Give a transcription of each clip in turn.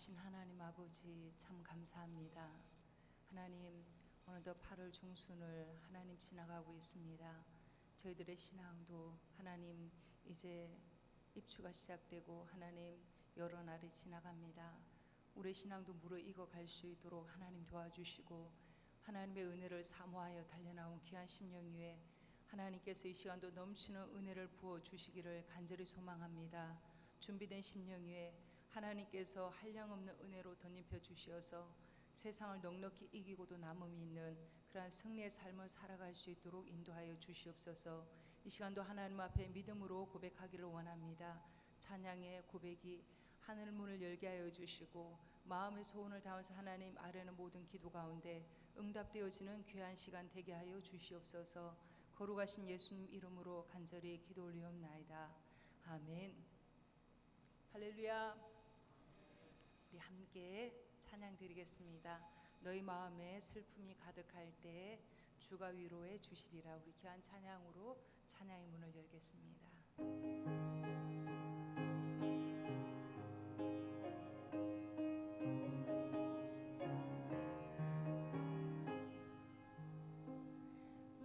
전능하신 하나님 아버지 참 감사합니다. 하나님, 어느덧 8월 중순을 하나님 지나가고 있습니다. 저희들의 신앙도 하나님 이제 입추가 시작되고 하나님 여러 날이 지나갑니다. 우리의 신앙도 무르익어 갈 수 있도록 하나님 도와주시고 하나님의 은혜를 사모하여 달려나온 귀한 심령 위에 하나님께서 이 시간도 넘치는 은혜를 부어주시기를 간절히 소망합니다. 준비된 심령 위에 하나님께서 한량없는 은혜로 덧입혀 주시어서 세상을 넉넉히 이기고도 남음이 있는 그러한 승리의 삶을 살아갈 수 있도록 인도하여 주시옵소서. 이 시간도 하나님 앞에 믿음으로 고백하기를 원합니다. 찬양의 고백이 하늘 문을 열게 하여 주시고 마음의 소원을 담아서 하나님 아뢰는 모든 기도 가운데 응답되어지는 귀한 시간 되게 하여 주시옵소서. 거룩하신 예수님 이름으로 간절히 기도 올리옵나이다. 아멘. 할렐루야. 우리 함께 찬양 드리겠습니다. 너희 마음에 슬픔이 가득할 때 주가 위로해 주시리라. 우리 귀한 찬양으로 찬양의 문을 열겠습니다.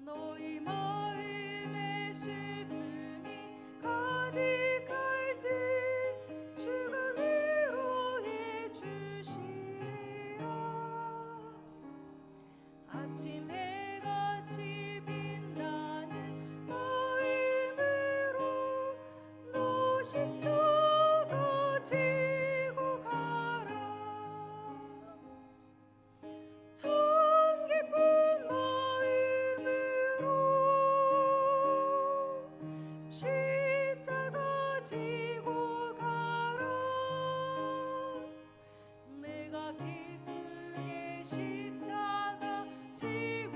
너희 마음에 슬픔이 가득할 때 주가 위로해 주시리라. 아침 해같이 빛나는 마음으로 너 십자가 지고 가라. 참 기쁜 마음으로 십자가 지고 가라. 내가 기쁘게 십자가 지고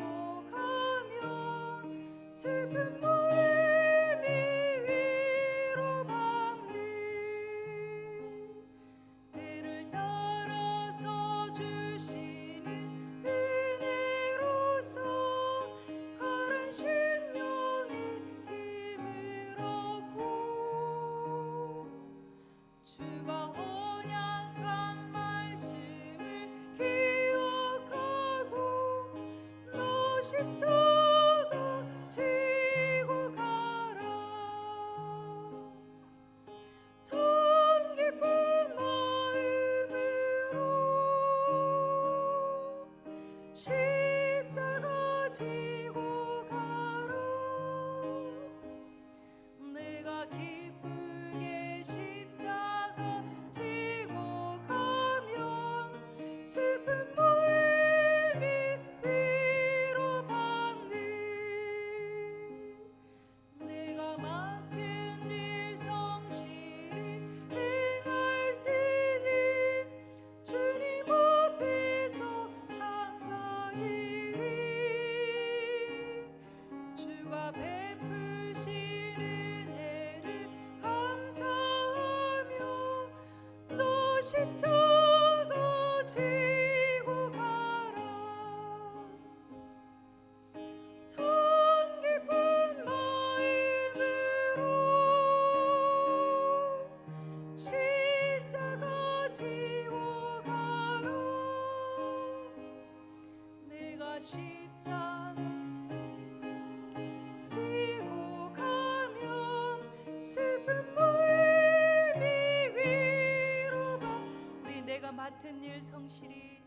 가면 슬픈 마음이 위로받니. 때를 따라서 주시는 은혜로서 가른 심령의 힘을 얻고 주가 언약한 말씀을 기억하고 너 십자가 지고 가라. 참 기쁜 마음으로 십자가 지고 가라. 내가 기쁘게 십자가 지고 가면 슬픈 마음이 위로받니. 내가 맡은 일 성실히 행할 때에 주님 앞에서 상 받으리. 주가 베푸신 은혜를 감사하며 너 십자가 지고 가라. 참 기쁜 마음으로 십자가 지고 가라. 내가 십자가 지고 가면 슬픈 마음이 위로받. 우리 내가 맡은 일 성실히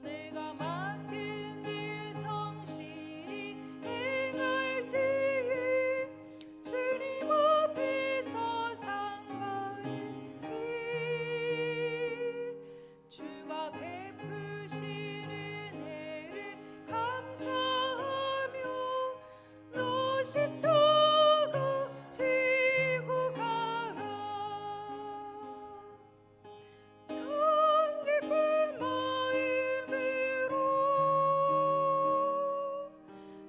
내가 맡은 일 성실히 행할 때에 주님 앞에서 상 받으리. 주가 베푸신 은혜를 감사하며 너 십자가 지고 가라. 참 기쁜 마음으로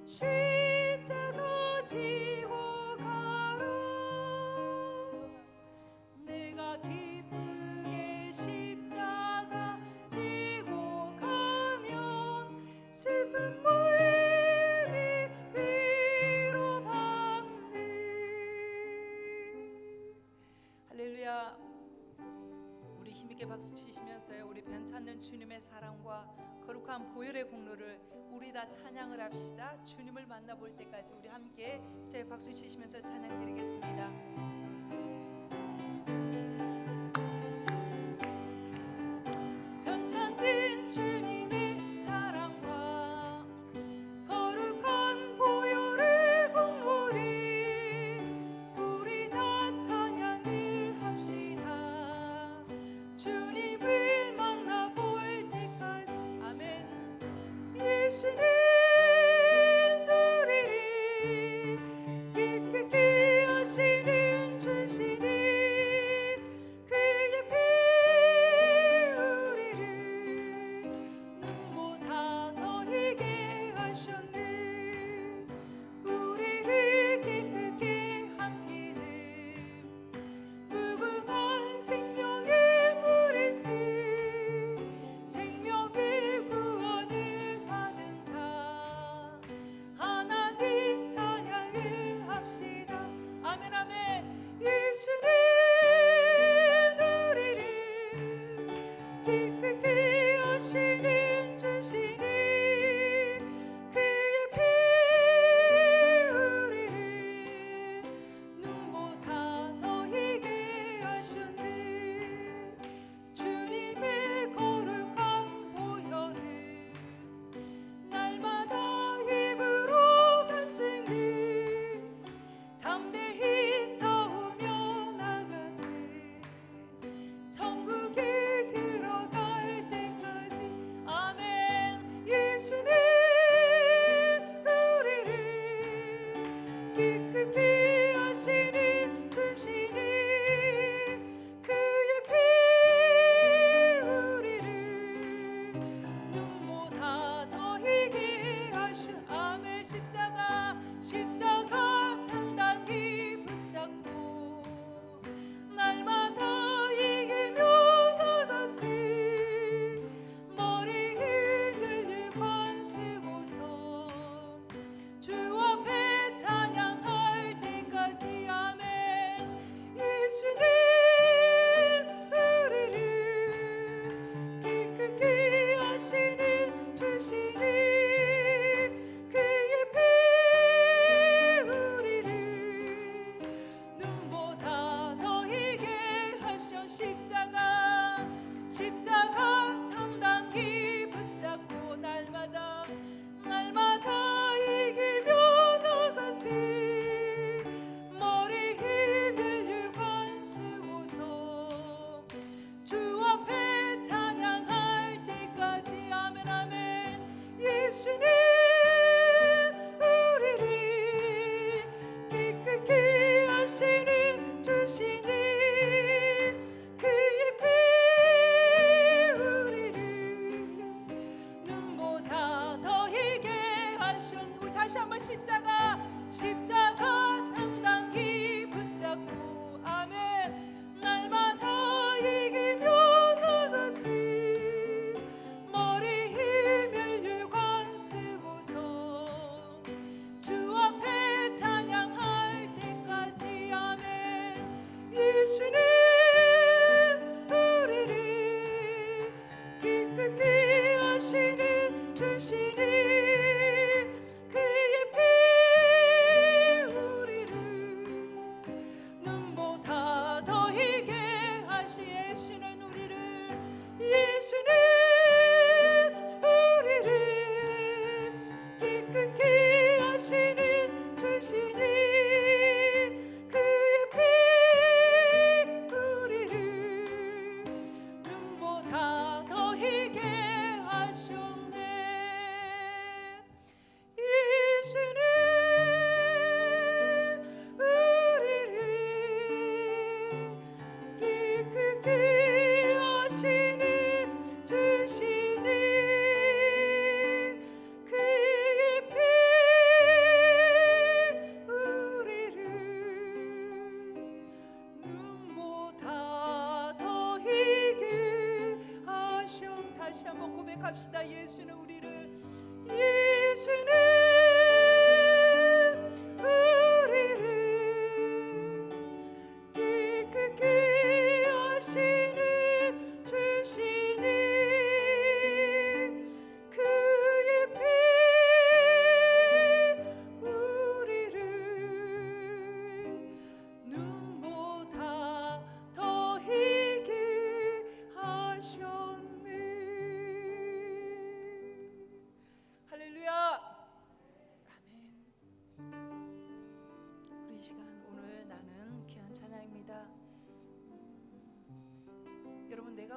십자가 지고 가라. 내가 기쁘게 십자가 지고 가면 슬픈 마음이 위로받니. 할렐루야. 우리 힘있게 박수 치시면서 주셨어요. 우리 변찮는 주님의 사랑과 거룩한 보혈의 공로를 우리 다 찬양을 합시다. 주님을 만나볼 때까지 우리 함께 제 박수 치시면서 찬양 드리겠습니다. 변찬된 주님의 사랑과 거룩한 보혈의 공로를 우리 다 찬양을 합시다. 주님을 만나볼 때까지 아멘. 예수님 우리를 기쁘게 하시는 주시니 그의 피 우리를 눈보다 더 희게 하셨네. 우리를 기쁘게 한 피는 무궁한 생명의 물일세. 생명의 구원을 받은 자 하나님 찬양을 합시다. 아멘 아멘. 예수님 우리를 기쁘게 하시는 주시니 그의 피 우리를 눈보다 더 희게 하셨네. 주님의 거룩한 보혈을 날마다 입으로 간증히 담대히 싸우며 나가세. 천국에 들어갈 때까지 아멘. 예수님 우리를 기쁘게 하시는 주시니 그의 피 우리를 눈보다 더 희게 하시. 아멘. 십자가 단단히 붙잡고 날마다 이기며 나가세. 머리에 멸류관 쓰고서 주 앞에 찬양할 때까지 아멘. 예수님 우리를 기쁘게 하시는 주시니 그의 피 우리를 눈보다 더 희게 하셔. 십자가 당당히 붙잡고 날마다 이기며 나가세. 머리에 멸류관 쓰고서 주 앞에 찬양할 때까지 아멘 아멘. 예수님 우리를 기쁘게 하시는 주시니 그의 피 우리를 눈보다 더 희게 하신. 우리 다시 한번 십자가 당당히 붙잡고 아멘. 날마다 이기며 나가세. 머리에 멸류관 쓰고서 주 앞에 찬양할 때까지 아멘. 예수님 우리를 기쁘게 하시는 주시니 그의 피 우리를 눈보다 더 희게 하시. 예수님 우리를 기쁘게 하시는 주시니 그의 피 우리를 눈보다 더 희게 하셨네. 예수님 우리를 기쁘게 하시는 주시니 그의 피 우리를 눈보다 더 희게 하셔. 다시 한번 고백합시다. 예수는 우리를 기쁘게 하시는 주시니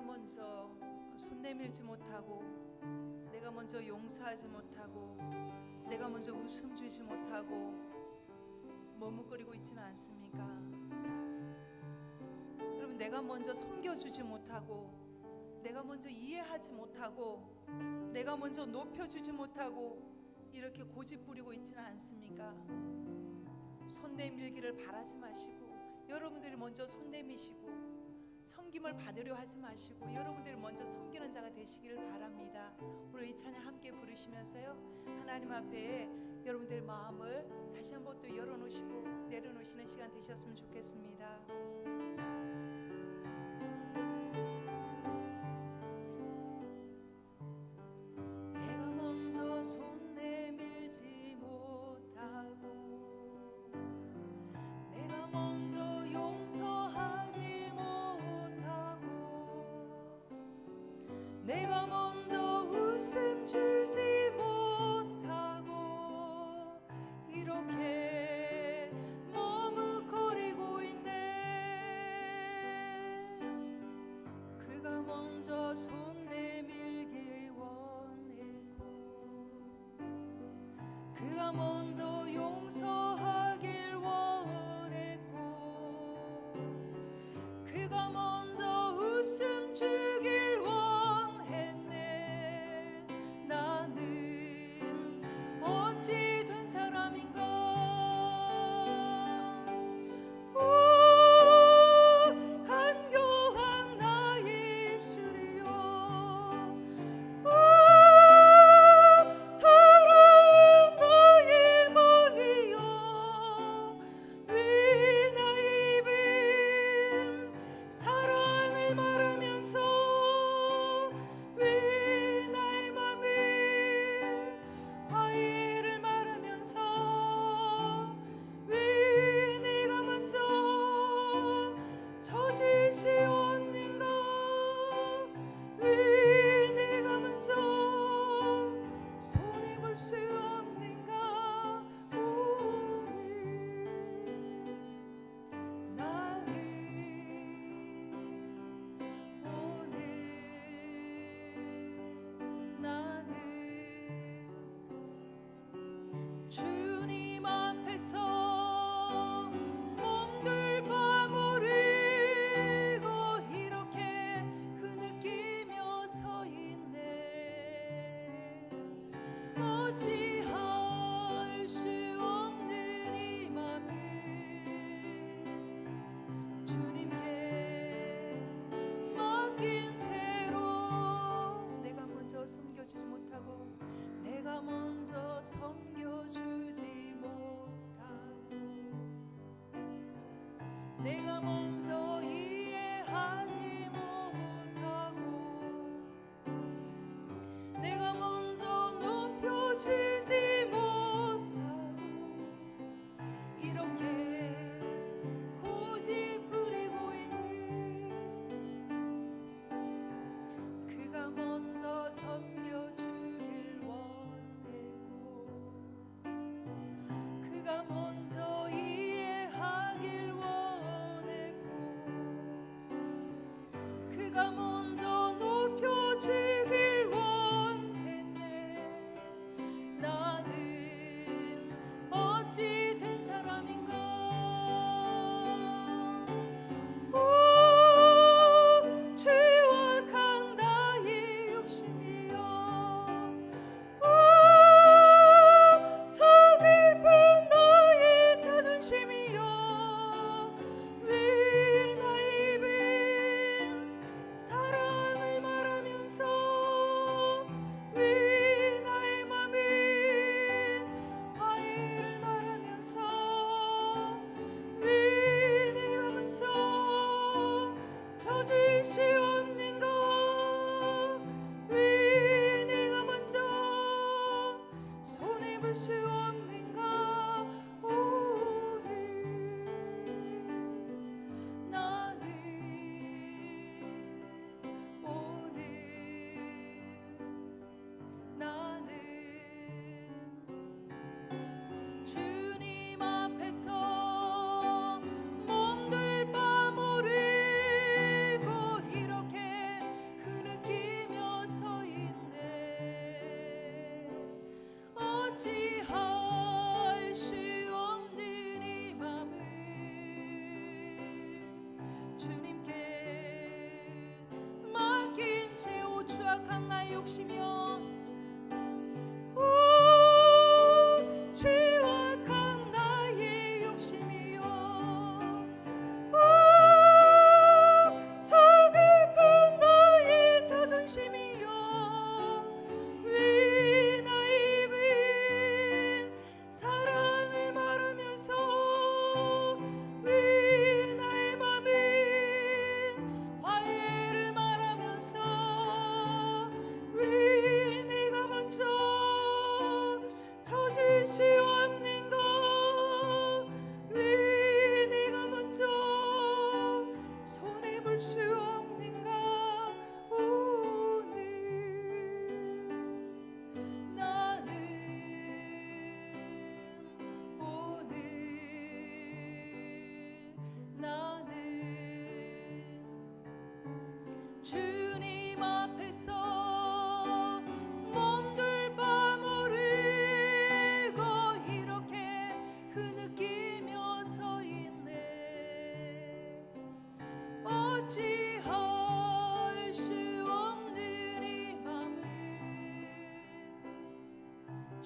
먼저 손 내밀지 못하고, 내가 먼저 용서하지 못하고, 내가 먼저 웃음 주지 못하고 머뭇거리고 있지는 않습니까? 여러분, 내가 먼저 섬겨주지 못하고, 내가 먼저 이해하지 못하고, 내가 먼저 높여주지 못하고 이렇게 고집 부리고 있지는 않습니까? 손 내밀기를 바라지 마시고, 여러분들이 먼저 손 내미시고 섬김을 받으려 하지 마시고 여러분들이 먼저 섬기는 자가 되시기를 바랍니다. 오늘 이 찬양 함께 부르시면서요, 하나님 앞에 여러분들의 마음을 다시 한번 또 열어놓으시고 내려놓으시는 시간 되셨으면 좋겠습니다. 내가 먼저 손 내밀지 못하고, 내가 먼저 용서하지 못하고, 내가 먼저 웃음 주지 못하고 이렇게 머뭇거리고 있네. 그가 먼저 손 내밀길 원했고, 그가 먼저 용서하길 원했고, 그가 먼저 웃음 주길 원했네. 나는 어찌 된 사람인가? 오, 간교한 나의 입술이여, 오, 더러운 나의 몸이여, 왜 나의 입은 사랑을 말하면서, 왜 나의 맘은 화해를 말하면서, 왜 내가 먼저 젖을 수 없는가? 왜 내가 먼저 손에 볼 수 없는가? 오늘 나는 주님 앞에서 몸둘 바무르고 이렇게 흐느끼며 서 있네. 어찌할 수 없는 이 맘을 주님께 맡긴 채로 내가 먼저 섬겨주지 못하고, 내가 먼저 섬겨주지 못하고, 내가 먼저 이해하지 못하고, 내가 먼저 높여주지 못하고 이렇게 고집 부리고 있는, 그가 먼저 섬겨주길 원했고, 그가 먼저 이해하길 원했고, 그가 먼저 높여주길 원했네. 나는 어찌 된 사람인가? 오, 죄악한 나의 욕심이여, 오, 서글픈 나의 자존심이여, 왜 나의 입은 사랑을 말하면서, 왜 나의 맘은 화해를 말하면서, 왜 내가 먼저 젖을 수 없는가? 왜 내가 먼저 손에 볼 수 없는가? 오늘 나는 오늘 나는 주님 앞에서 몸둘 바무르고 이렇게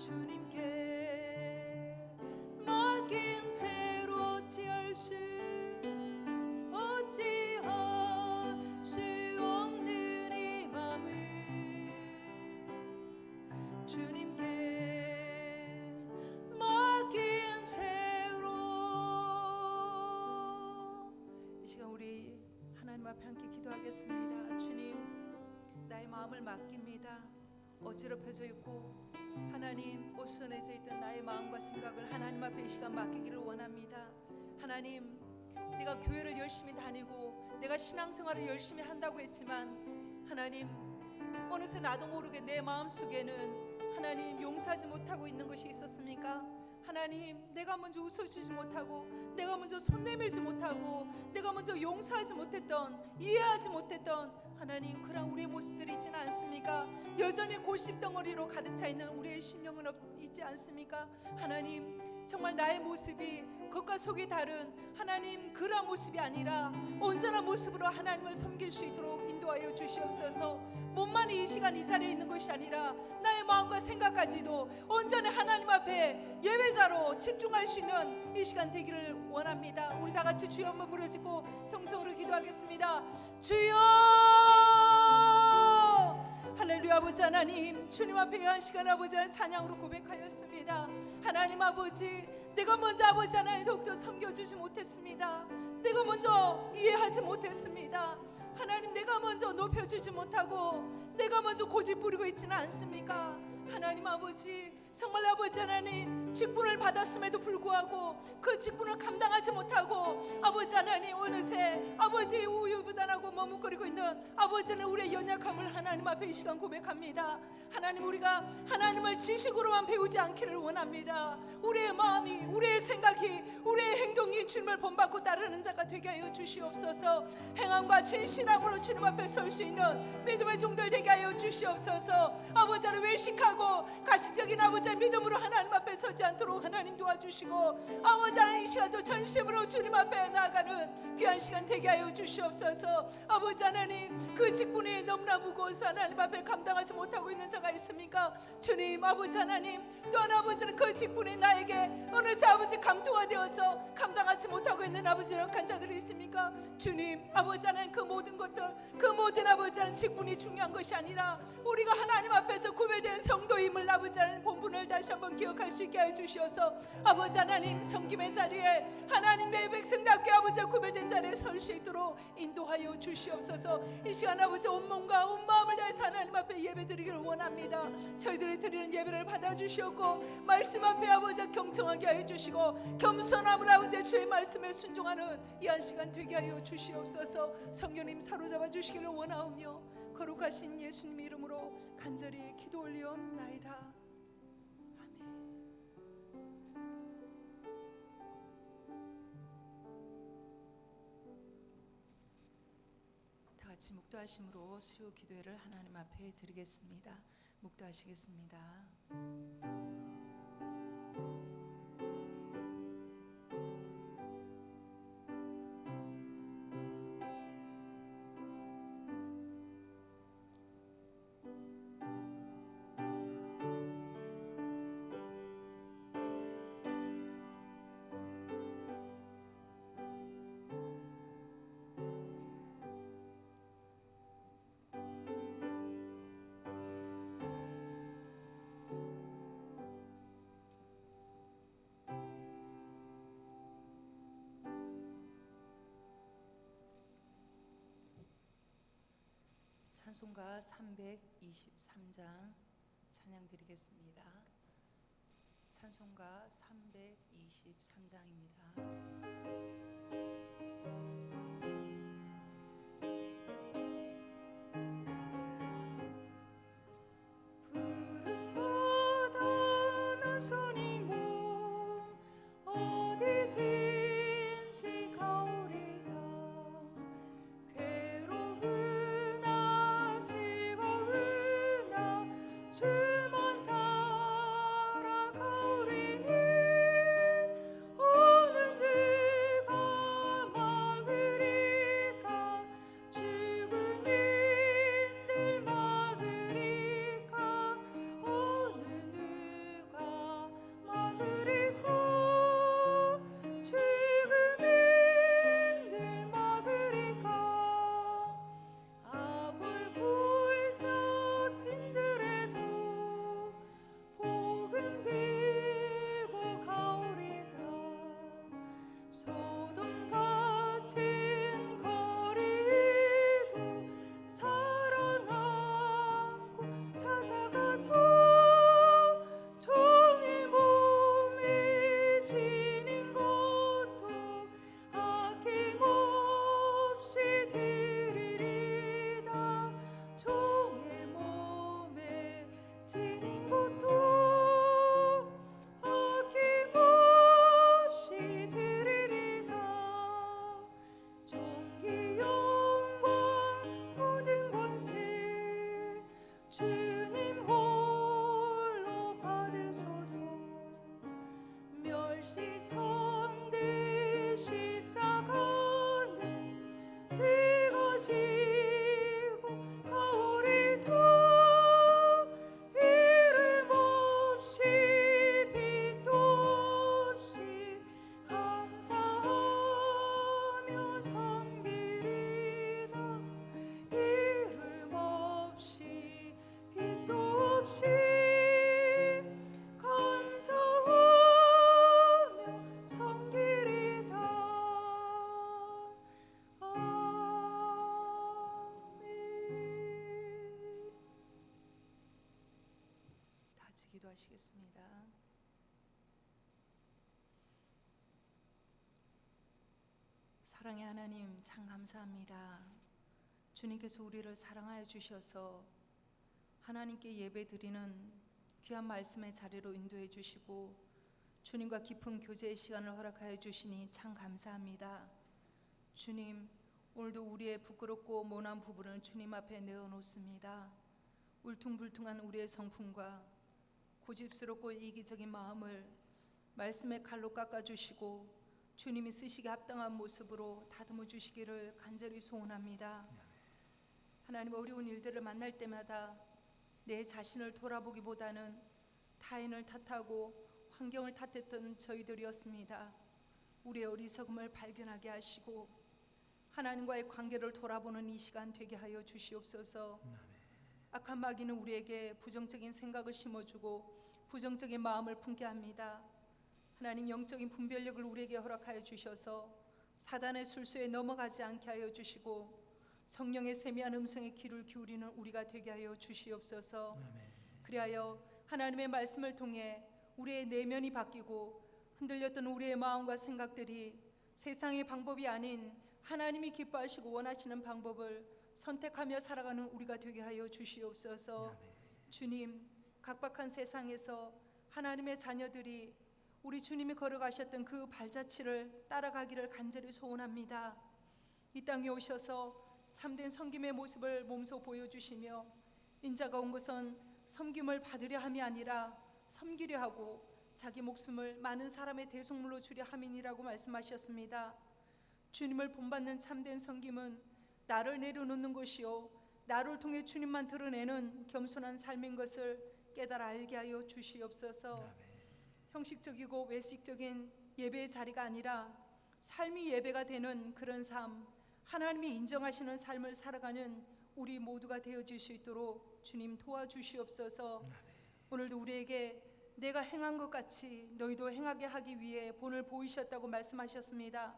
주님께 맡긴 채로 어찌할 수 없는 이 맘을 주님께 맡긴 채로. 이 시간 우리 하나님 앞에 함께 기도하겠습니다. 주님, 나의 마음을 맡깁니다. 어지럽혀져 있고 하나님 오순해져 있던 나의 마음과 생각을 하나님 앞에 이 시간 맡기기를 원합니다. 하나님, 내가 교회를 열심히 다니고 내가 신앙생활을 열심히 한다고 했지만 하나님, 어느새 나도 모르게 내 마음속에는 하나님 용서하지 못하고 있는 것이 있었습니까? 하나님, 내가 먼저 웃어주지 못하고 내가 먼저 손 내밀지 못하고 내가 먼저 용서하지 못했던, 이해하지 못했던 하나님 그런 우리의 모습들이 있지는 않습니까? 여전히 골칫덩어리로 가득 차 있는 우리의 심령은 있지 않습니까? 하나님, 정말 나의 모습이 겉과 속이 다른 하나님 그런 모습이 아니라 온전한 모습으로 하나님을 섬길 수 있도록 인도하여 주시옵소서. 몸만 이 시간 이 자리에 있는 것이 아니라 나의 마음과 생각까지도 온전히 하나님 앞에 예배자로 집중할 수 있는 이 시간 되기를 원합니다. 우리 다 같이 주여 한번 부르짖고 통성으로 기도하겠습니다. 주여! 할렐루야. 아버지 하나님, 주님 앞에 한 시간 아버지 하나님 찬양으로 고백하였습니다. 하나님 아버지, 내가 먼저 아버지 하나님 더욱더 섬겨주지 못했습니다. 내가 먼저 이해하지 못했습니다. 하나님, 내가 먼저 높여주지 못하고 내가 먼저 고집 부리고 있지는 않습니까? 하나님 아버지, 정말 아버지 하나님 직분을 받았음에도 불구하고 그 직분을 감당하지 못하고 아버지 하나님 어느새 아버지의 우유부단하고 머뭇거리고 있는 아버지는 우리의 연약함을 하나님 앞에 이 시간 고백합니다. 하나님, 우리가 하나님을 지식으로만 배우지 않기를 원합니다. 우리의 마음이, 우리의 생각이, 우리의 행동이 주님을 본받고 따르는 자가 되게 하여 주시옵소서. 행함과 진실함으로 주님 앞에 설 수 있는 믿음의 종들 되게 하여 주시옵소서. 아버지 하나님, 외식하고 가시적인 아버지 하나님 믿음으로 하나님 앞에 서지 않도록 하나님 도와주시고 아버지 하나님 이 시간도 전심으로 주님 앞에 나아가는 귀한 시간 되게 하여 주시옵소서. 아버지 하나님, 그 직분이 너무나 무거워서 하나님 앞에 감당하지 못하고 있는 자가 있습니까? 주님, 아버지 하나님, 또한 아버지는 그 직분이 나에게 어느새 아버지 감투가 되어서 감당하지 못하고 있는 아버지 역한 자들이 있습니까? 주님, 아버지 하나님, 그 모든 것들, 그 모든 아버지 하나님 직분이 중요한 것이 아니라 우리가 하나님 앞에서 구별된 성도임을 아버지 하나님 본분을 다시 한번 기억할 수 있게 하여 주시어서 아버지 하나님 섬김의 자리에 하나님 내 백성답게 아버지 구별된 자리에 설 수 있도록 인도하여 주시옵소서. 이 시간 아버지 온 몸과 온 마음을 다해서 하나님 앞에 예배 드리기를 원합니다. 저희들이 드리는 예배를 받아주시옵고 말씀 앞에 아버지 경청하게 하여 주시고 겸손함을 아버지 주의 말씀에 순종하는 이 한 시간 되게 하여 주시옵소서. 성령님 사로잡아 주시기를 원하오며 거룩하신 예수님 이름으로 간절히 기도 올리옵나이다. 다 같이 묵도하심으로 수요 기도회를 하나님 앞에 드리겠습니다. 묵도하시겠습니다. 찬송가 323장 찬양 드리겠습니다. 찬송가 323장입니다. 손이 몸 어디든지 가오리다. 괴로우나 즐거우나 주만 따라 가오리니 오는 네가 막을 지닌 것도 아낌없이 드리리다. 존귀 영광 모든 권세 주님 홀로 받으소서. 멸시천대 십자가는 지고 가오리다. 이름 없이 빛도 없이 감사하며 섬기리다. 이름 없이 빛도 없이 감사하며 섬기리다. 아멘. 다 같이 기도하시겠습니다. 사랑의 하나님, 참 감사합니다. 주님께서 우리를 사랑하여 주셔서 하나님께 예배 드리는 귀한 말씀의 자리로 인도해 주시고 주님과 깊은 교제의 시간을 허락하여 주시니 참 감사합니다. 주님, 오늘도 우리의 부끄럽고 모난 부분을 주님 앞에 내어놓습니다. 울퉁불퉁한 우리의 성품과 고집스럽고 이기적인 마음을 말씀의 칼로 깎아주시고 주님이 쓰시기에 합당한 모습으로 다듬어 주시기를 간절히 소원합니다. 하나님, 어려운 일들을 만날 때마다 내 자신을 돌아보기보다는 타인을 탓하고 환경을 탓했던 저희들이었습니다. 우리의 어리석음을 발견하게 하시고 하나님과의 관계를 돌아보는 이 시간 되게 하여 주시옵소서. 악한 마귀는 우리에게 부정적인 생각을 심어주고 부정적인 마음을 품게 합니다. 하나님, 영적인 분별력을 우리에게 허락하여 주셔서 사단의 술수에 넘어가지 않게 하여 주시고 성령의 세미한 음성에 귀를 기울이는 우리가 되게 하여 주시옵소서. 그리하여 하나님의 말씀을 통해 우리의 내면이 바뀌고 흔들렸던 우리의 마음과 생각들이 세상의 방법이 아닌 하나님이 기뻐하시고 원하시는 방법을 선택하며 살아가는 우리가 되게 하여 주시옵소서. 주님, 각박한 세상에서 하나님의 자녀들이 우리 주님이 걸어가셨던 그 발자취를 따라가기를 간절히 소원합니다. 이 땅에 오셔서 참된 섬김의 모습을 몸소 보여주시며 인자가 온 것은 섬김을 받으려 함이 아니라 섬기려 하고 자기 목숨을 많은 사람의 대속물로 주려 함이니라고 말씀하셨습니다. 주님을 본받는 참된 섬김은 나를 내려놓는 것이요 나를 통해 주님만 드러내는 겸손한 삶인 것을 깨달아 알게 하여 주시옵소서. 형식적이고 외식적인 예배의 자리가 아니라 삶이 예배가 되는 그런 삶, 하나님이 인정하시는 삶을 살아가는 우리 모두가 되어질 수 있도록 주님 도와주시옵소서. 오늘도 우리에게 내가 행한 것 같이 너희도 행하게 하기 위해 본을 보이셨다고 말씀하셨습니다.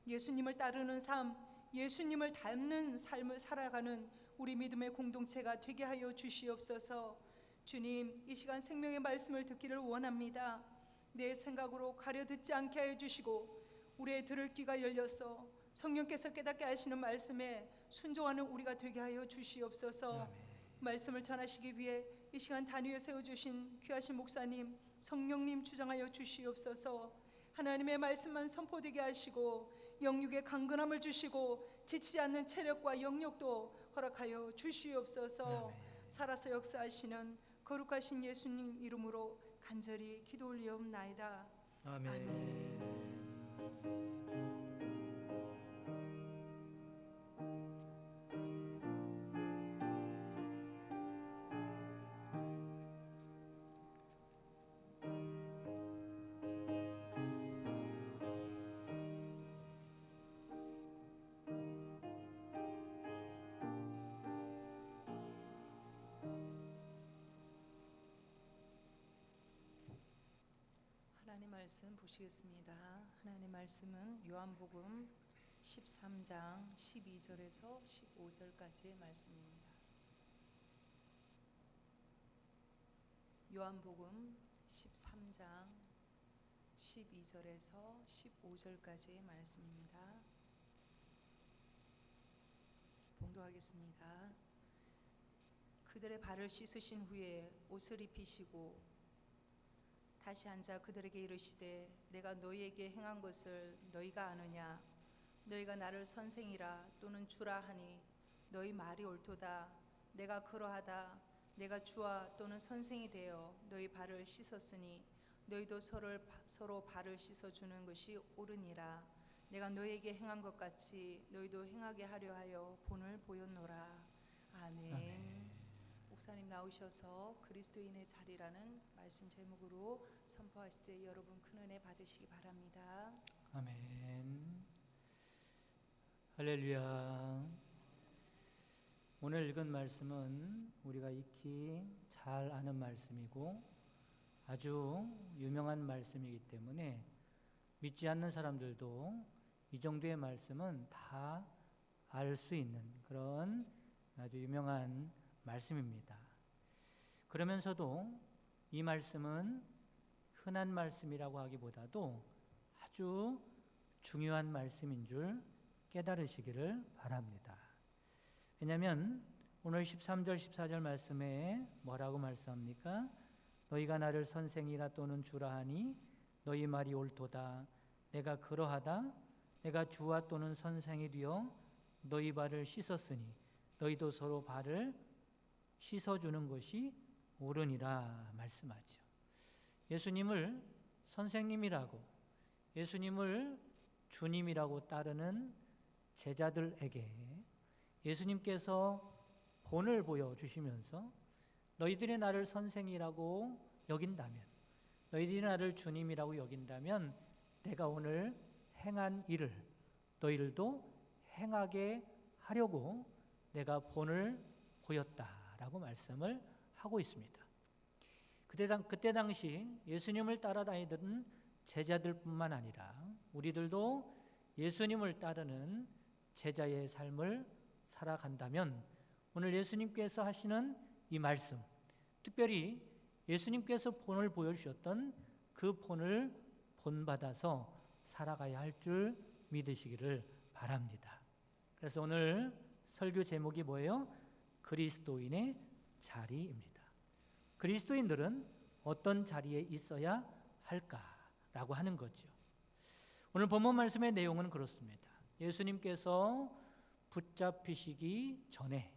예수님을 따르는 삶, 예수님을 닮는 삶을 살아가는 우리 믿음의 공동체가 되게 하여 주시옵소서. 주님, 이 시간 생명의 말씀을 듣기를 원합니다. 내 생각으로 가려 듣지 않게 하여 주시고 우리의 들을 귀가 열려서 성령께서 깨닫게 하시는 말씀에 순종하는 우리가 되게 하여 주시옵소서. 말씀을 전하시기 위해 이 시간 단위에 세워주신 귀하신 목사님, 성령님 주장하여 주시옵소서. 하나님의 말씀만 선포되게 하시고 영육의 강건함을 주시고 지치지 않는 체력과 영역도 허락하여 주시옵소서. 살아서 역사하시는 거룩하신 예수님 이름으로 간절히 기도 올리옵나이다. 아멘. 하나님 말씀 보시겠습니다. 하나님 말씀은 요한복음 13장 12절에서 15절까지의 말씀입니다. 요한복음 13장 12절에서 15절까지의 말씀입니다. 봉독하겠습니다. 그들의 발을 씻으신 후에 옷을 입히시고 다시 앉아 그들에게 이르시되 내가 너희에게 행한 것을 너희가 아느냐? 너희가 나를 선생이라 또는 주라 하니 너희 말이 옳도다. 내가 그러하다. 내가 주와 또는 선생이 되어 너희 발을 씻었으니 너희도 서로 발을 씻어주는 것이 옳으니라. 내가 너희에게 행한 것 같이 너희도 행하게 하려 하여 본을 보였노라. 아멘. 아멘. 목사님 나오셔서 그리스도인의 자리라는 말씀 제목으로 선포하실 때 여러분 큰 은혜 받으시기 바랍니다. 아멘. 할렐루야. 오늘 읽은 말씀은 우리가 익히 잘 아는 말씀이고 아주 유명한 말씀이기 때문에 믿지 않는 사람들도 이 정도의 말씀은 다 알 수 있는 그런 아주 유명한 말씀입니다. 그러면서도 이 말씀은 흔한 말씀이라고 하기보다도 아주 중요한 말씀인 줄 깨달으시기를 바랍니다. 왜냐하면 오늘 13절 14절 말씀에 뭐라고 말씀합니까? 너희가 나를 선생이라 또는 주라 하니 너희 말이 옳도다. 내가 그러하다. 내가 주와 또는 선생이 되어 너희 발을 씻었으니 너희도 서로 발을 씻어주는 것이 옳으니라 말씀하죠. 예수님을 선생님이라고 예수님을 주님이라고 따르는 제자들에게 예수님께서 본을 보여주시면서 너희들이 나를 선생이라고 여긴다면 너희들이 나를 주님이라고 여긴다면 내가 오늘 행한 일을 너희들도 행하게 하려고 내가 본을 보였다라고 말씀을 하고 있습니다. 그때 당시 예수님을 따라다니던 제자들뿐만 아니라 우리들도 예수님을 따르는 제자의 삶을 살아간다면 오늘 예수님께서 하시는 이 말씀, 특별히 예수님께서 본을 보여주셨던 그 본을 본받아서 살아가야 할 줄 믿으시기를 바랍니다. 그래서 오늘 설교 제목이 뭐예요? 그리스도인의 자리입니다. 그리스도인들은 어떤 자리에 있어야 할까라고 하는 거죠. 오늘 본문 말씀의 내용은 그렇습니다. 예수님께서 붙잡히시기 전에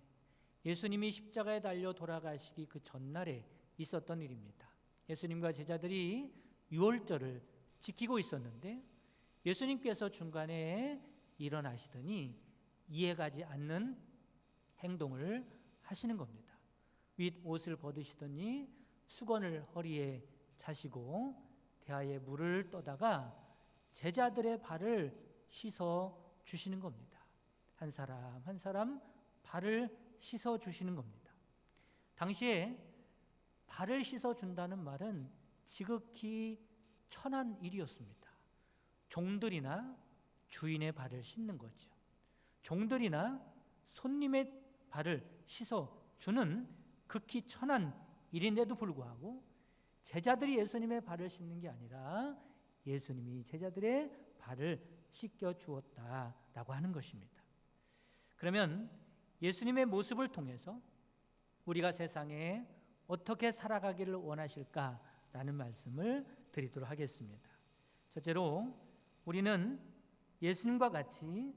예수님이 십자가에 달려 돌아가시기 그 전날에 있었던 일입니다. 예수님과 제자들이 유월절을 지키고 있었는데 예수님께서 중간에 일어나시더니 이해가지 않는 행동을 하시는 겁니다. 윗옷을 벗으시더니 수건을 허리에 차시고 대하에 물을 떠다가 제자들의 발을 씻어 주시는 겁니다. 한 사람 한 사람 발을 씻어 주시는 겁니다. 당시에 발을 씻어 준다는 말은 지극히 천한 일이었습니다. 종들이나 주인의 발을 씻는 거죠. 종들이나 손님의 발을 씻어 주는 극히 천한 일인데도 불구하고 제자들이 예수님의 발을 씻는 게 아니라 예수님이 제자들의 발을 씻겨 주었다라고 하는 것입니다. 그러면 예수님의 모습을 통해서 우리가 세상에 어떻게 살아가기를 원하실까라는 말씀을 드리도록 하겠습니다. 첫째로 우리는 예수님과 같이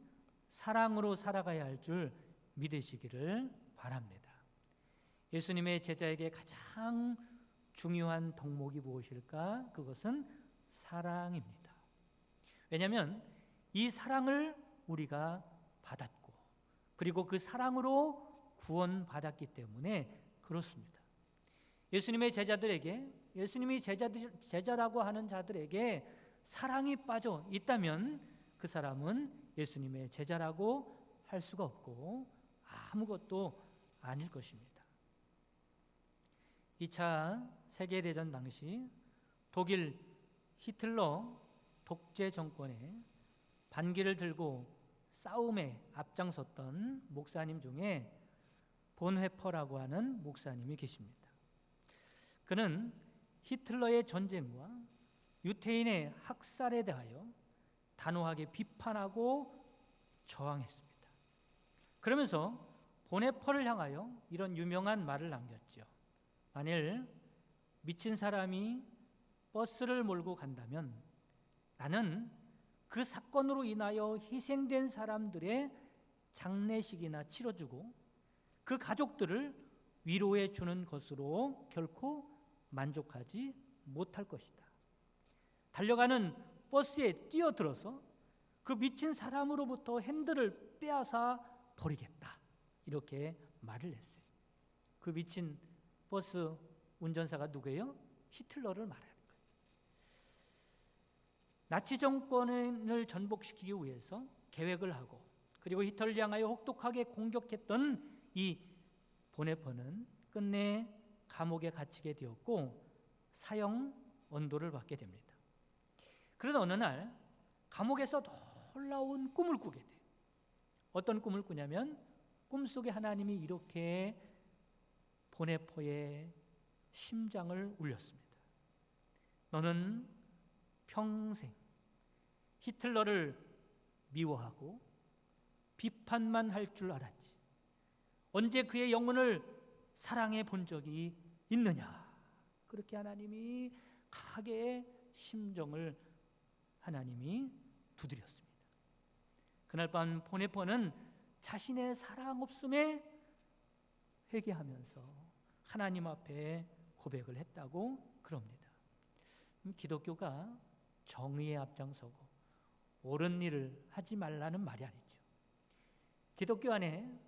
사랑으로 살아가야 할 줄 믿으시기를 바랍니다. 예수님의 제자에게 가장 중요한 덕목이 무엇일까? 그것은 사랑입니다. 왜냐하면 이 사랑을 우리가 받았고 그리고 그 사랑으로 구원받았기 때문에 그렇습니다. 예수님의 제자들에게 예수님이 제자라고 하는 자들에게 사랑이 빠져 있다면 그 사람은 예수님의 제자라고 할 수가 없고 아무것도 아닐 것입니다. 2차 세계대전 당시 독일 히틀러 독재 정권의 반기를 들고 싸움에 앞장섰던 목사님 중에 본회퍼라고 하는 목사님이 계십니다. 그는 히틀러의 전쟁과 유태인의 학살에 대하여 단호하게 비판하고 저항했습니다. 그러면서 보네폴을 향하여 이런 유명한 말을 남겼죠. 만일 미친 사람이 버스를 몰고 간다면 나는 그 사건으로 인하여 희생된 사람들의 장례식이나 치러주고 그 가족들을 위로해 주는 것으로 결코 만족하지 못할 것이다. 달려가는 버스에 뛰어들어서 그 미친 사람으로부터 핸들을 빼앗아 버리겠다. 이렇게 말을 했어요. 그 미친 버스 운전사가 누구예요? 히틀러를 말하는 거예요. 나치 정권을 전복시키기 위해서 계획을 하고 그리고 히틀러를 향하여 혹독하게 공격했던 이 보네폴은 끝내 감옥에 갇히게 되었고 사형 언도를 받게 됩니다. 그러다 어느 날 감옥에서 놀라운 꿈을 꾸게 돼요. 어떤 꿈을 꾸냐면 꿈속에 하나님이 이렇게 보네폴의 심장을 울렸습니다. 너는 평생 히틀러를 미워하고 비판만 할 줄 알았지. 언제 그의 영혼을 사랑해 본 적이 있느냐. 그렇게 하나님이 강하게 심정을 하나님이 두드렸습니다. 그날 밤 보네폴은 자신의 사랑 없음에 회개하면서 하나님 앞에 고백을 했다고 그럽니다. 기독교가 정의에 앞장서고 옳은 일을 하지 말라는 말이 아니죠. 기독교 안에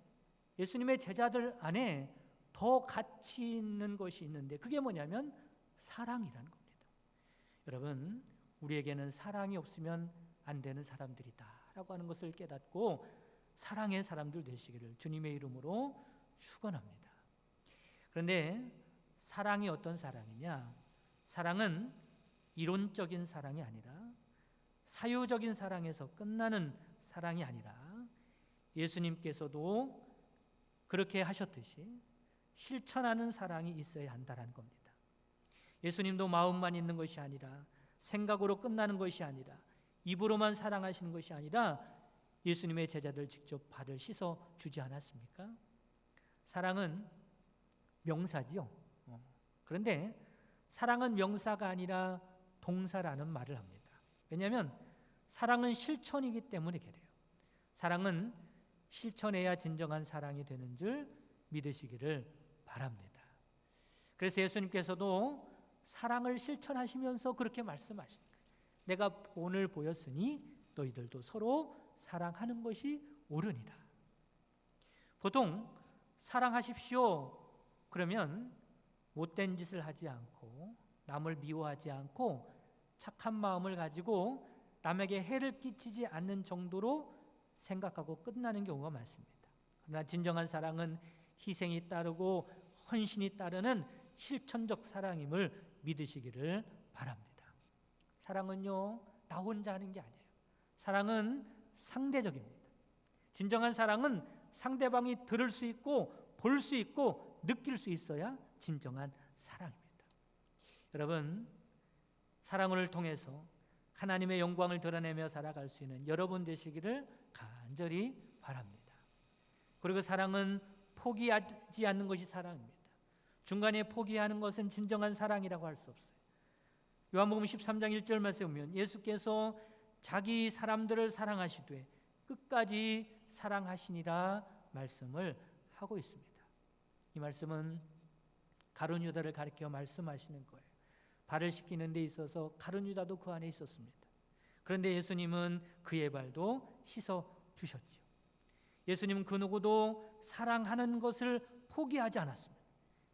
예수님의 제자들 안에 더 가치 있는 것이 있는데 그게 뭐냐면 사랑이라는 겁니다. 여러분, 우리에게는 사랑이 없으면 안 되는 사람들이다라고 하는 것을 깨닫고 사랑의 사람들 되시기를 주님의 이름으로 축원합니다. 그런데 사랑이 어떤 사랑이냐? 사랑은 이론적인 사랑이 아니라 사유적인 사랑에서 끝나는 사랑이 아니라 예수님께서도 그렇게 하셨듯이 실천하는 사랑이 있어야 한다는 겁니다. 예수님도 마음만 있는 것이 아니라 생각으로 끝나는 것이 아니라 입으로만 사랑하시는 것이 아니라 예수님의 제자들 직접 발을 씻어 주지 않았습니까? 사랑은 명사지요. 그런데 사랑은 명사가 아니라 동사라는 말을 합니다. 왜냐하면 사랑은 실천이기 때문에 그래요. 사랑은 실천해야 진정한 사랑이 되는 줄 믿으시기를 바랍니다. 그래서 예수님께서도 사랑을 실천하시면서 그렇게 말씀하시는 거예요. 내가 본을 보였으니 너희들도 서로 사랑하는 것이 옳으니라. 보통 사랑하십시오 그러면 못된 짓을 하지 않고 남을 미워하지 않고 착한 마음을 가지고 남에게 해를 끼치지 않는 정도로 생각하고 끝나는 경우가 많습니다. 그러나 진정한 사랑은 희생이 따르고 헌신이 따르는 실천적 사랑임을 믿으시기를 바랍니다. 사랑은요, 나 혼자 하는 게 아니에요. 사랑은 상대적입니다. 진정한 사랑은 상대방이 들을 수 있고 볼 수 있고 느낄 수 있어야 진정한 사랑입니다. 여러분, 사랑을 통해서 하나님의 영광을 드러내며 살아갈 수 있는 여러분 되시기를 간절히 바랍니다. 그리고 사랑은 포기하지 않는 것이 사랑입니다. 중간에 포기하는 것은 진정한 사랑이라고 할 수 없어요. 요한복음 13장 1절 말씀에 보면 예수께서 자기 사람들을 사랑하시되 끝까지 사랑하시니라 말씀을 하고 있습니다. 이 말씀은 가룟 유다를 가리켜 말씀하시는 거예요. 발을 씻기는 데 있어서 가룟 유다도 그 안에 있었습니다. 그런데 예수님은 그의 발도 씻어 주셨죠. 예수님은 그 누구도 사랑하는 것을 포기하지 않았습니다.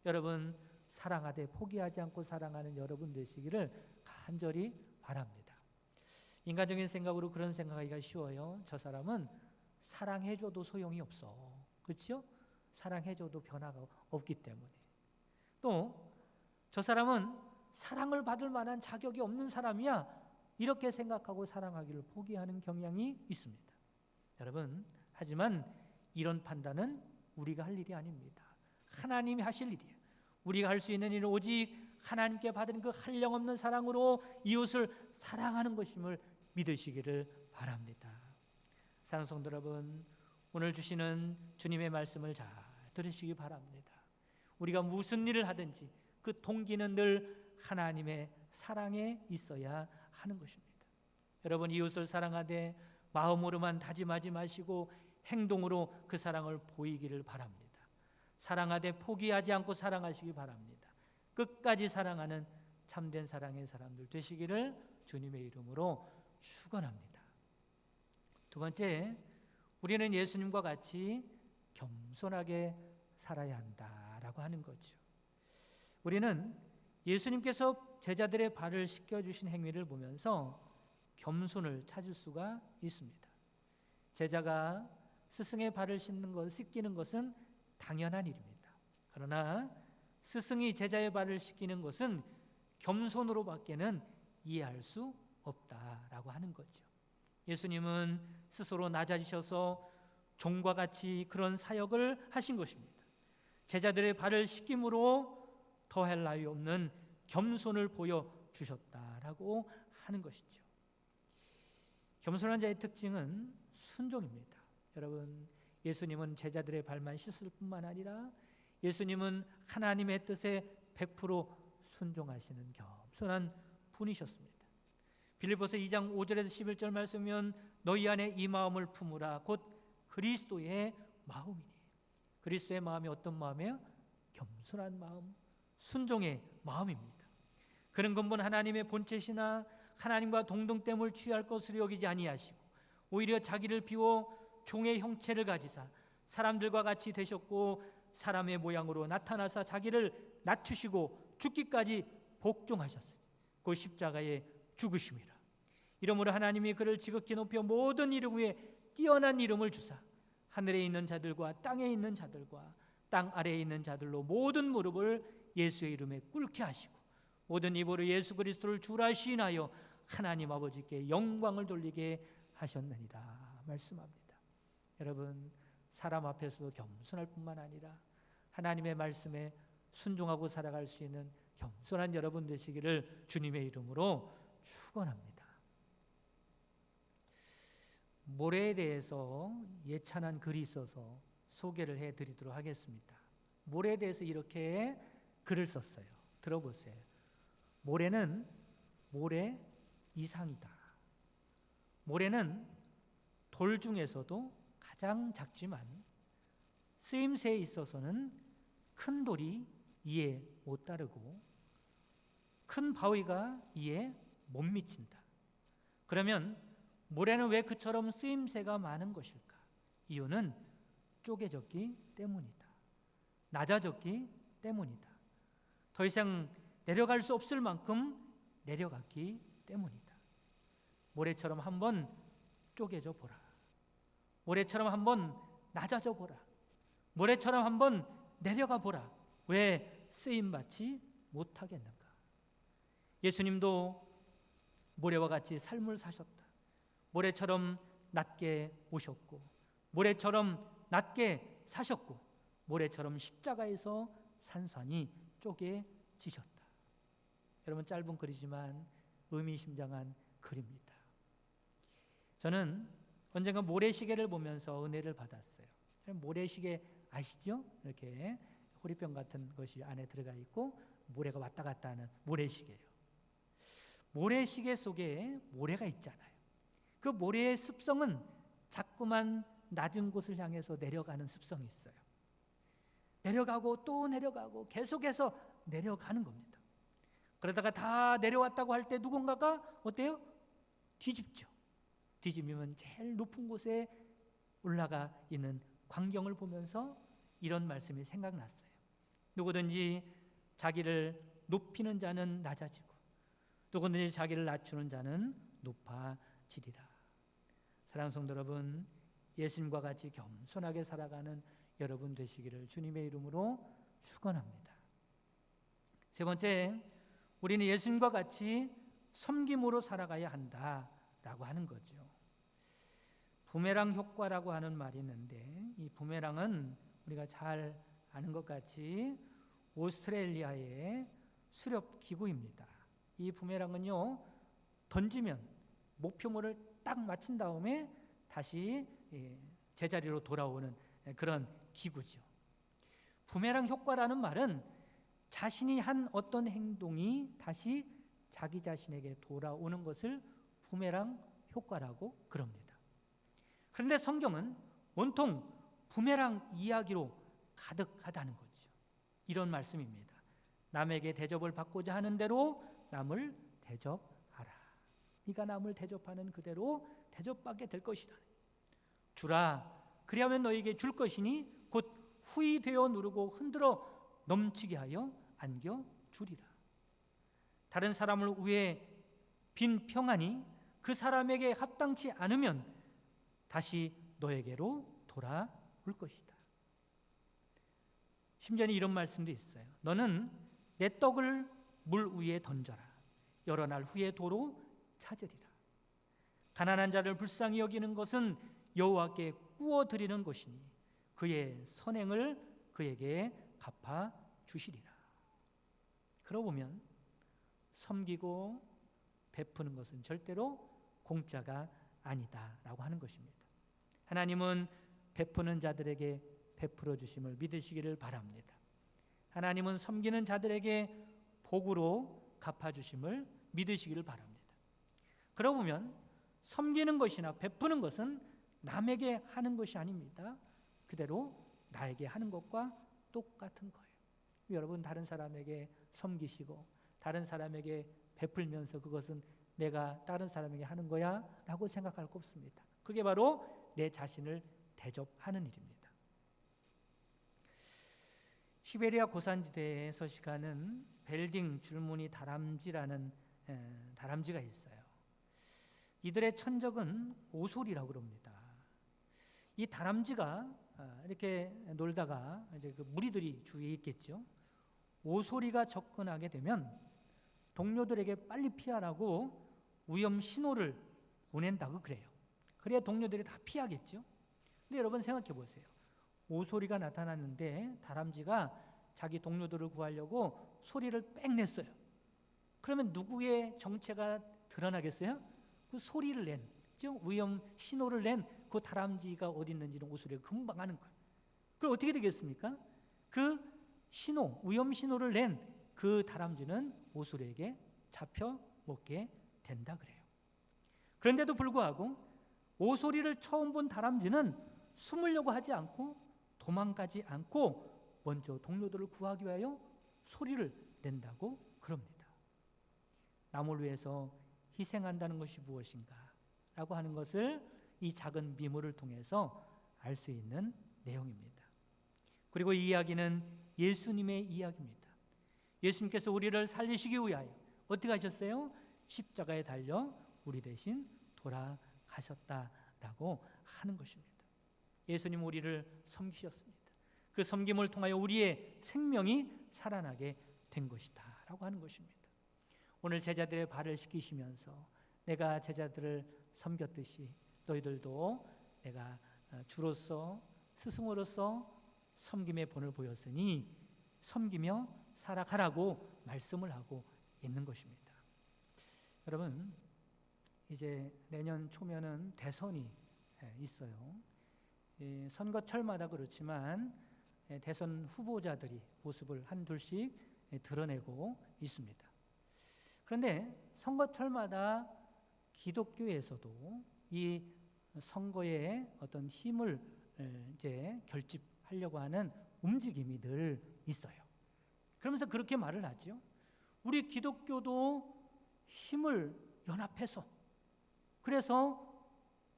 여러분, 사랑하되 포기하지 않고 사랑하는 여러분 되시기를 간절히 바랍니다. 인간적인 생각으로 그런 생각하기가 쉬워요. 저 사람은 사랑해줘도 소용이 없어. 그렇죠? 사랑해줘도 변화가 없기 때문에. 또 저 사람은 사랑을 받을 만한 자격이 없는 사람이야. 이렇게 생각하고 사랑하기를 포기하는 경향이 있습니다. 여러분, 하지만 이런 판단은 우리가 할 일이 아닙니다. 하나님이 하실 일이에요. 우리가 할 수 있는 일은 오직 하나님께 받은 그 한량없는 사랑으로 이웃을 사랑하는 것임을 믿으시기를 바랍니다. 사랑하는 성도 여러분, 오늘 주시는 주님의 말씀을 잘 들으시기 바랍니다. 우리가 무슨 일을 하든지 그 동기는 늘 하나님의 사랑에 있어야 하는 것입니다. 여러분, 이웃을 사랑하되 마음으로만 다짐하지 마시고 행동으로 그 사랑을 보이기를 바랍니다. 사랑하되 포기하지 않고 사랑하시기 바랍니다. 끝까지 사랑하는 참된 사랑의 사람들 되시기를 주님의 이름으로 축원합니다. 두 번째, 우리는 예수님과 같이 겸손하게 살아야 한다라고 하는 거죠. 우리는 예수님께서 제자들의 발을 씻겨주신 행위를 보면서 겸손을 찾을 수가 있습니다. 제자가 스승의 발을 씻기는 것은 당연한 일입니다. 그러나 스승이 제자의 발을 씻기는 것은 겸손으로밖에는 이해할 수 없다라고 하는 거죠. 예수님은 스스로 낮아지셔서 종과 같이 그런 사역을 하신 것입니다. 제자들의 발을 씻김으로 더할 나위 없는 겸손을 보여주셨다라고 하는 것이죠. 겸손한 자의 특징은 순종입니다. 여러분, 예수님은 제자들의 발만 씻을 뿐만 아니라 예수님은 하나님의 뜻에 100% 순종하시는 겸손한 분이셨습니다. 빌립보서 2장 5절에서 11절 말씀이면 너희 안에 이 마음을 품으라 곧 그리스도의 마음이니. 그리스도의 마음이 어떤 마음이에요? 겸손한 마음, 순종의 마음입니다. 그는 근본 하나님의 본체시나 하나님과 동등됨을 취할 것으로 여기지 아니하시고 오히려 자기를 비워 종의 형체를 가지사 사람들과 같이 되셨고 사람의 모양으로 나타나사 자기를 낮추시고 죽기까지 복종하셨으니 그 십자가에 죽으심이라. 이러므로 하나님이 그를 지극히 높여 모든 이름 위에 뛰어난 이름을 주사 하늘에 있는 자들과 땅에 있는 자들과 땅 아래에 있는 자들로 모든 무릎을 예수의 이름에 꿇게 하시고 모든 입으로 예수 그리스도를 주라 시인하여 하나님 아버지께 영광을 돌리게 하셨느니라 말씀합니다. 여러분, 사람 앞에서도 겸손할 뿐만 아니라 하나님의 말씀에 순종하고 살아갈 수 있는 겸손한 여러분 되시기를 주님의 이름으로 축원합니다. 모래에 대해서 예찬한 글이 있어서 소개를 해드리도록 하겠습니다. 모래에 대해서 이렇게 글을 썼어요. 들어보세요. 모래는 모래 이상이다. 모래는 돌 중에서도 가장 작지만 쓰임새에 있어서는 큰 돌이 이에 못 따르고 큰 바위가 이에 못 미친다. 그러면 모래는 왜 그처럼 쓰임새가 많은 것일까? 이유는 쪼개졌기 때문이다. 낮아졌기 때문이다. 더 이상 내려갈 수 없을 만큼 내려갔기 때문이다. 모래처럼 한번 쪼개져 보라. 모래처럼 한번 낮아져 보라. 모래처럼 한번 내려가 보라. 왜 쓰임받지 못하겠는가? 예수님도 모래와 같이 삶을 사셨다. 모래처럼 낮게 오셨고 모래처럼 낮게 사셨고 모래처럼 십자가에서 산산이 쪼개지셨다. 여러분, 짧은 글이지만 의미심장한 글입니다. 저는 언젠가 모래시계를 보면서 은혜를 받았어요. 모래시계 아시죠? 이렇게 호리병 같은 것이 안에 들어가 있고 모래가 왔다 갔다 하는 모래시계예요. 모래시계 속에 모래가 있잖아요. 그 모래의 습성은 자꾸만 낮은 곳을 향해서 내려가는 습성이 있어요. 내려가고 또 내려가고 계속해서 내려가는 겁니다. 그러다가 다 내려왔다고 할 때 누군가가 어때요? 뒤집죠. 뒤집으면 제일 높은 곳에 올라가 있는 광경을 보면서 이런 말씀이 생각났어요. 누구든지 자기를 높이는 자는 낮아지고 누구든지 자기를 낮추는 자는 높아지리라. 사랑하는 성도 여러분, 예수님과 같이 겸손하게 살아가는 여러분 되시기를 주님의 이름으로 축원합니다. 세 번째, 우리는 예수님과 같이 섬김으로 살아가야 한다라고 하는 거죠. 부메랑 효과라고 하는 말이 있는데 이 부메랑은 우리가 잘 아는 것 같이 오스트레일리아의 수렵 기구입니다. 이 부메랑은요, 던지면 목표물을 딱 맞춘 다음에 다시 제자리로 돌아오는 그런 기구죠. 부메랑 효과라는 말은 자신이 한 어떤 행동이 다시 자기 자신에게 돌아오는 것을 부메랑 효과라고 그럽니다. 그런데 성경은 온통 부메랑 이야기로 가득하다는 거죠. 이런 말씀입니다. 남에게 대접을 받고자 하는 대로 남을 대접하라. 네가 남을 대접하는 그대로 대접받게 될 것이라. 주라, 그리하면 너에게 줄 것이니 곧 후히 되어 누르고 흔들어 넘치게 하여 안겨 주리라. 다른 사람을 위해 빈 평안이 그 사람에게 합당치 않으면 다시 너에게로 돌아올 것이다. 심지어는 이런 말씀도 있어요. 너는 내 떡을 물 위에 던져라. 여러 날 후에 도로 찾으리라. 가난한 자를 불쌍히 여기는 것은 여호와께 구워 드리는 것이니 그의 선행을 그에게 갚아 주시리라. 그러고 보면 섬기고 베푸는 것은 절대로 공짜가 아니다라고 하는 것입니다. 하나님은 베푸는 자들에게 베풀어 주심을 믿으시기를 바랍니다. 하나님은 섬기는 자들에게 복으로 갚아 주심을 믿으시기를 바랍니다. 그러고 보면 섬기는 것이나 베푸는 것은 남에게 하는 것이 아닙니다. 그대로 나에게 하는 것과 똑같은 거예요. 여러분, 다른 사람에게 섬기시고 다른 사람에게 베풀면서 그것은 내가 다른 사람에게 하는 거야 라고 생각할 거 없습니다. 그게 바로 내 자신을 대접하는 일입니다. 시베리아 고산지대에 서식하는 벨딩 줄무늬 다람쥐라는 다람쥐가 있어요. 이들의 천적은 오솔이라고 그럽니다. 이 다람쥐가 이렇게 놀다가 이제 그 무리들이 주위에 있겠죠. 오소리가 접근하게 되면 동료들에게 빨리 피하라고 위험 신호를 보낸다고 그래요. 그래야 동료들이 다 피하겠죠. 근데 여러분 생각해 보세요. 오소리가 나타났는데 다람쥐가 자기 동료들을 구하려고 소리를 빽 냈어요. 그러면 누구의 정체가 드러나겠어요? 그 소리를 낸, 위험 신호를 낸 그 다람쥐가 어디 있는지는 오소리가 금방 아는 거예요. 그럼 어떻게 되겠습니까? 그 신호, 위험 신호를 낸 그 다람쥐는 오소리에게 잡혀 먹게 된다 그래요. 그런데도 불구하고 오소리를 처음 본 다람쥐는 숨으려고 하지 않고 도망가지 않고 먼저 동료들을 구하기 위하여 소리를 낸다고 그럽니다. 남을 위해서 희생한다는 것이 무엇인가 라고 하는 것을 이 작은 미모를 통해서 알 수 있는 내용입니다. 그리고 이 이야기는 예수님의 이야기입니다. 예수님께서 우리를 살리시기 위하여 어떻게 하셨어요? 십자가에 달려 우리 대신 돌아가셨다라고 하는 것입니다. 예수님 우리를 섬기셨습니다. 그 섬김을 통하여 우리의 생명이 살아나게 된 것이다 라고 하는 것입니다. 오늘 제자들의 발을 씻기시면서 내가 제자들을 섬겼듯이 너희들도 내가 주로서 스승으로서 섬김의 본을 보였으니 섬기며 살아가라고 말씀을 하고 있는 것입니다. 여러분, 이제 내년 초면은 대선이 있어요. 선거철마다 그렇지만 대선 후보자들이 모습을 한둘씩 드러내고 있습니다. 그런데 선거철마다 기독교에서도 이 선거에 어떤 힘을 이제 결집하려고 하는 움직임이 늘 있어요. 그러면서 그렇게 말을 하죠. 우리 기독교도 힘을 연합해서 그래서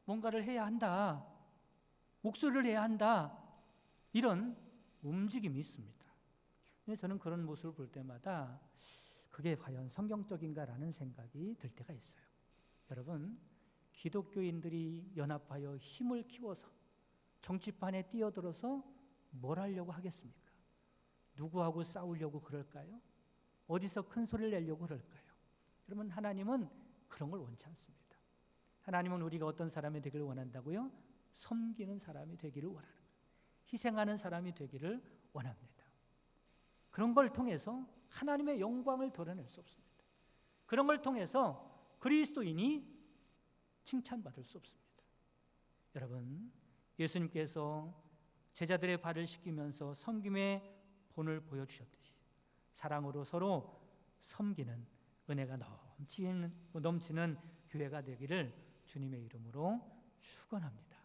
뭔가를 해야 한다. 목소리를 내야 한다. 이런 움직임이 있습니다. 저는 그런 모습을 볼 때마다 그게 과연 성경적인가라는 생각이 들 때가 있어요. 여러분, 기독교인들이 연합하여 힘을 키워서 정치판에 뛰어들어서 뭘 하려고 하겠습니까? 누구하고 싸우려고 그럴까요? 어디서 큰 소리를 내려고 그럴까요? 여러분, 하나님은 그런 걸 원치 않습니다. 하나님은 우리가 어떤 사람이 되기를 원한다고요? 섬기는 사람이 되기를 원하는 거예요. 희생하는 사람이 되기를 원합니다. 그런 걸 통해서 하나님의 영광을 드러낼 수 없습니다. 그런 걸 통해서 그리스도인이 칭찬받을 수 없습니다. 여러분, 예수님께서 제자들의 발을 씻기면서 섬김의 본을 보여주셨듯이 사랑으로 서로 섬기는 은혜가 넘치는 교회가 되기를 주님의 이름으로 축원합니다.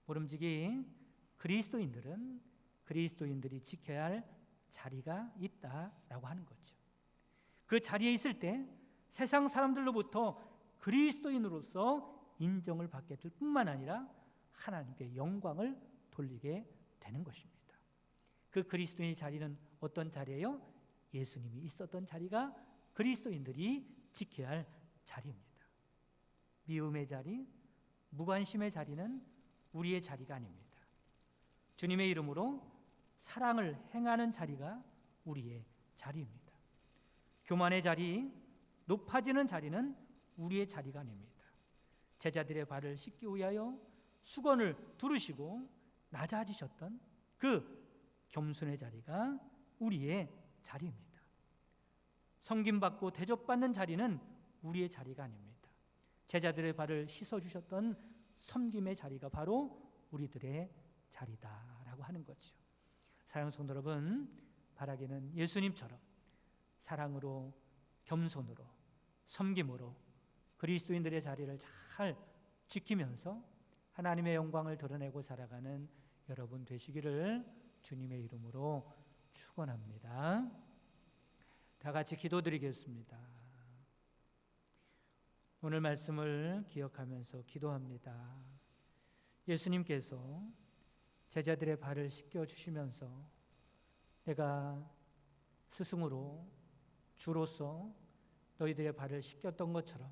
모름지기 그리스도인들이 지켜야 할 자리가 있다라고 하는 거죠. 그 자리에 있을 때 세상 사람들로부터 그리스도인으로서 인정을 받게 될 뿐만 아니라 하나님께 영광을 돌리게 되는 것입니다. 그 그리스도인의 자리는 어떤 자리예요? 예수님이 있었던 자리가 그리스도인들이 지켜야 할 자리입니다. 미움의 자리, 무관심의 자리는 우리의 자리가 아닙니다. 주님의 이름으로 사랑을 행하는 자리가 우리의 자리입니다. 교만의 자리, 높아지는 자리는 우리의 자리가 아닙니다. 제자들의 발을 씻기 위하여 수건을 두르시고 낮아지셨던 그 겸손의 자리가 우리의 자리입니다. 섬김받고 대접받는 자리는 우리의 자리가 아닙니다. 제자들의 발을 씻어주셨던 섬김의 자리가 바로 우리들의 자리다라고 하는 거죠. 사랑하는 성도 여러분, 바라기는 예수님처럼 사랑으로, 겸손으로, 섬김으로 그리스도인들의 자리를 잘 지키면서 하나님의 영광을 드러내고 살아가는 여러분 되시기를 주님의 이름으로 축원합니다. 다 같이 기도드리겠습니다. 오늘 말씀을 기억하면서 기도합니다. 예수님께서 제자들의 발을 씻겨 주시면서 내가 스승으로 주로서 너희들의 발을 씻겼던 것처럼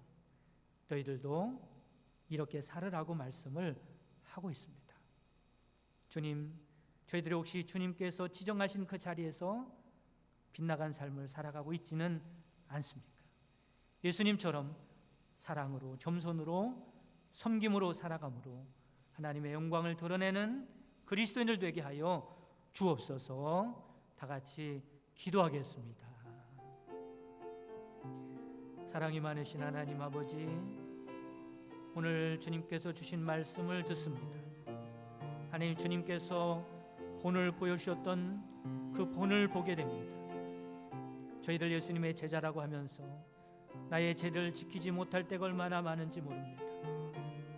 너희들도 이렇게 살으라고 말씀을 하고 있습니다. 주님, 저희들이 혹시 주님께서 지정하신 그 자리에서 빗나간 삶을 살아가고 있지는 않습니까? 예수님처럼 사랑으로, 겸손으로, 섬김으로 살아감으로 하나님의 영광을 드러내는 그리스도인들 되게 하여 주옵소서. 다 같이 기도하겠습니다. 사랑이 많으신 하나님 아버지, 오늘 주님께서 주신 말씀을 듣습니다. 하나님, 주님께서 본을 보여주셨던 그 본을 보게 됩니다. 저희들 예수님의 제자라고 하면서 나의 죄를 지키지 못할 때가 얼마나 많은지 모릅니다.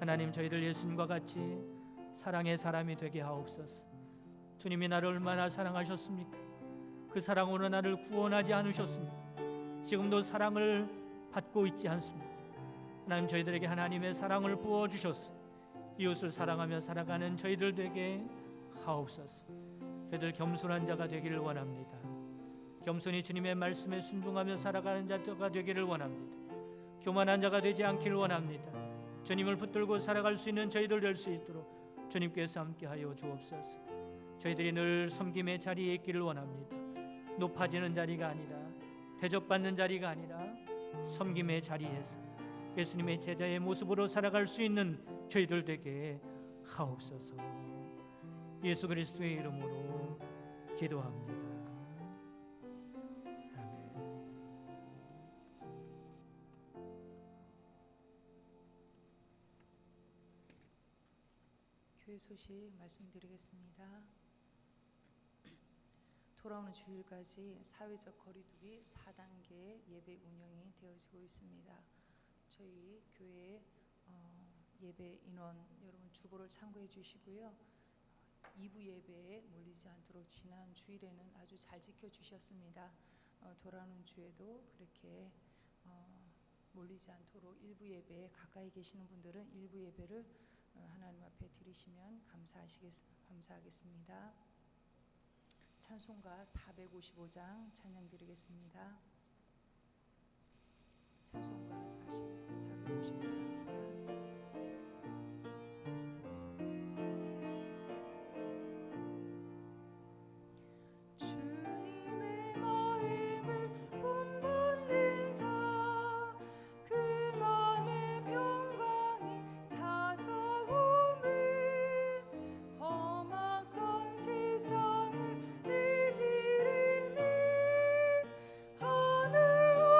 하나님, 저희들 예수님과 같이 사랑의 사람이 되게 하옵소서. 주님이 나를 얼마나 사랑하셨습니까? 그 사랑으로 나를 구원하지 않으셨습니까? 지금도 사랑을 받고 있지 않습니까? 하나님, 저희들에게 하나님의 사랑을 부어주셨소. 이웃을 사랑하며 살아가는 저희들 되게 하옵소서. 저희들 겸손한 자가 되기를 원합니다. 겸손히 주님의 말씀에 순종하며 살아가는 자가 되기를 원합니다. 교만한 자가 되지 않기를 원합니다. 주님을 붙들고 살아갈 수 있는 저희들 될 수 있도록 주님께서 함께하여 주옵소서. 저희들이 늘 섬김의 자리에 있기를 원합니다. 높아지는 자리가 아니라, 대접받는 자리가 아니라 섬김의 자리에서 예수님의 제자의 모습으로 살아갈 수 있는 저희들 되게 하옵소서. 예수 그리스도의 이름으로 기도합니다. 교회 소식 말씀드리겠습니다. 돌아오는 주일까지 사회적 거리두기 4단계 예배 운영이 되어지고 있습니다. 저희 교회 예배 인원 여러분 주보를 참고해 주시고요. 2부 예배에 몰리지 않도록 지난 주일에는 아주 잘 지켜주셨습니다. 돌아오는 주에도 그렇게 몰리지 않도록 1부 예배에 가까이 계시는 분들은 1부 예배를 하나님 앞에 드리시면 감사하겠습니다. 찬송가 455장 찬양 드리겠습니다. 찬송가 455장입니다.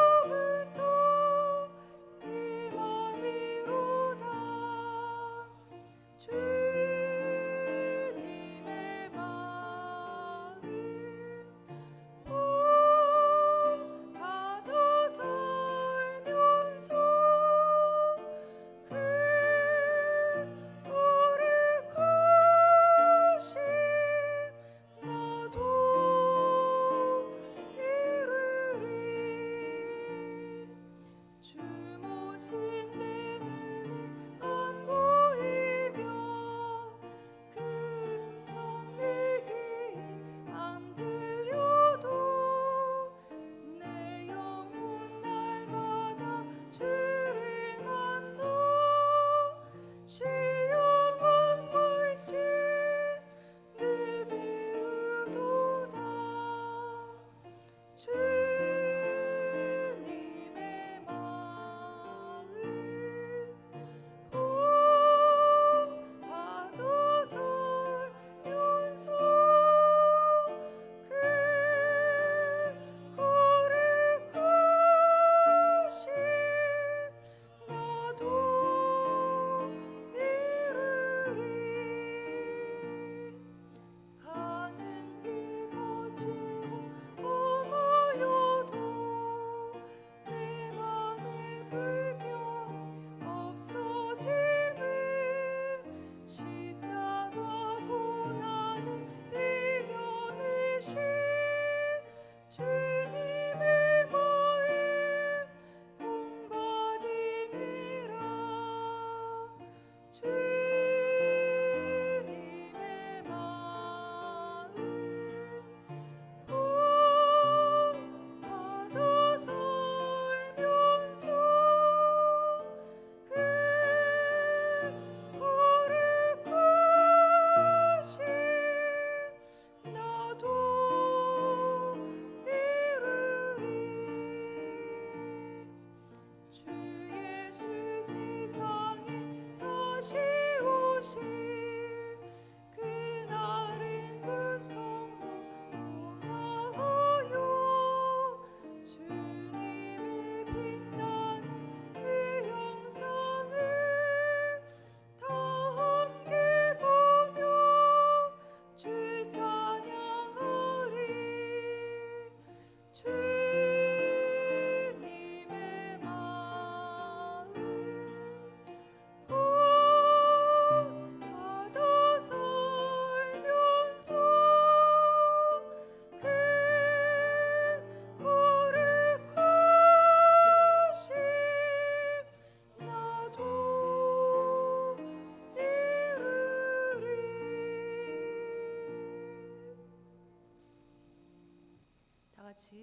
하늘로부터 이 맘이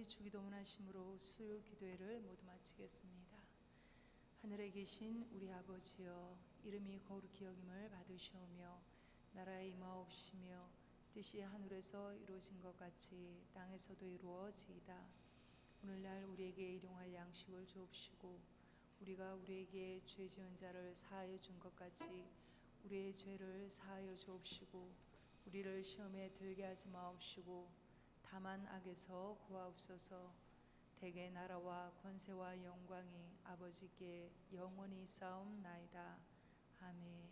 주기도문 하심으로 수요 기도회를 모두 마치겠습니다. 하늘에 계신 우리 아버지여, 이름이 거룩히 여김을 받으시오며 나라의 임하옵시며 뜻이 하늘에서 이루어진 것 같이 땅에서도 이루어지이다. 오늘날 우리에게 일용할 양식을 주옵시고 우리가 우리에게 죄 지은 자를 사하여 준 것 같이 우리의 죄를 사하여 주옵시고 우리를 시험에 들게 하지 마옵시고 다만 악에서 구하옵소서. 대개 나라와 권세와 영광이 아버지께 영원히 쌓옵나이다. 아멘.